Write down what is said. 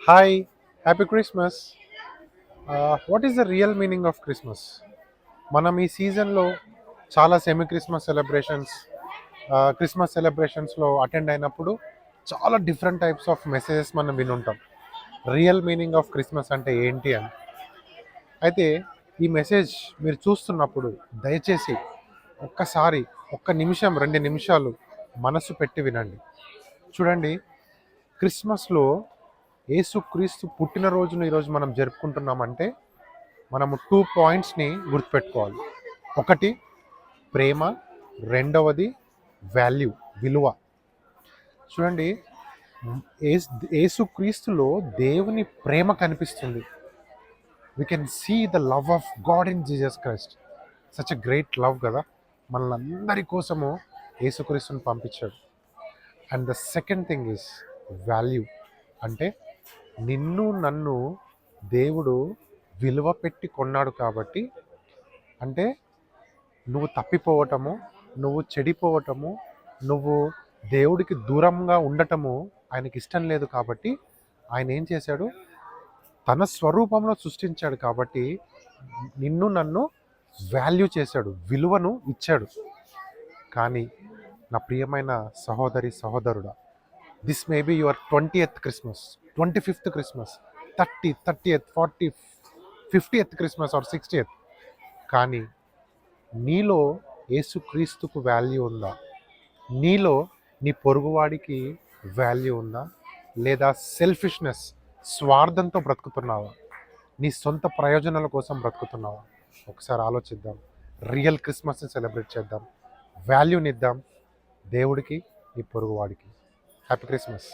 Hi, happy Christmas. What is the real meaning of Christmas? మనం ఈ సీజన్లో చాలా సెమీ క్రిస్మస్ సెలబ్రేషన్స్, క్రిస్మస్ సెలబ్రేషన్స్లో అటెండ్ అయినప్పుడు చాలా డిఫరెంట్ టైప్స్ ఆఫ్ మెసేజెస్ మనం వినుంటాం. రియల్ మీనింగ్ ఆఫ్ క్రిస్మస్ అంటే ఏంటి అని. అయితే ఈ మెసేజ్ మీరు చూస్తున్నప్పుడు దయచేసి ఒక్కసారి ఒక్క నిమిషం 2 నిమిషాలు మనసు పెట్టి వినండి. చూడండి, క్రిస్మస్లో యేసుక్రీస్తు పుట్టినరోజును ఈరోజు మనం జరుపుకుంటున్నామంటే మనము 2 పాయింట్స్ని గుర్తుపెట్టుకోవాలి. ఒకటి ప్రేమ, రెండవది వాల్యూ, విలువ. చూడండి, యేసుక్రీస్తులో దేవుని ప్రేమ కనిపిస్తుంది. We can see the love of God in Jesus Christ. Such a great love కదా, మనల్ని కోసము యేసుక్రీస్తుని పంపించాడు. And the second thing is value. అంటే నన్ను దేవుడు విలువ పెట్టి కొన్నాడు కాబట్టి, అంటే నువ్వు తప్పిపోవటము, నువ్వు చెడిపోవటము, నువ్వు దేవుడికి దూరంగా ఉండటము ఆయనకి ఇష్టం లేదు. కాబట్టి ఆయన ఏం చేశాడు, తన స్వరూపంలో సృష్టించాడు కాబట్టి నన్ను వాల్యూ చేశాడు, విలువను ఇచ్చాడు. కానీ నా ప్రియమైన సహోదరి సహోదరుడా, this may be your 20th Christmas, 25th Christmas, 30th, 40th, 50th Christmas or 60th. కానీ నీలో యేసుక్రీస్తుకు వాల్యూ ఉందా? నీలో నీ పొరుగువాడికి వాల్యూ ఉందా? లేదా సెల్ఫిష్నెస్, స్వార్థంతో బ్రతుకుతున్నావా? నీ సొంత ప్రయోజనాల కోసం బ్రతుకుతున్నావా? ఒకసారి ఆలోచిద్దాం. రియల్ క్రిస్మస్ని సెలబ్రేట్ చేద్దాం, వాల్యూనిద్దాం దేవుడికి, నీ పొరుగువాడికి. Happy Christmas.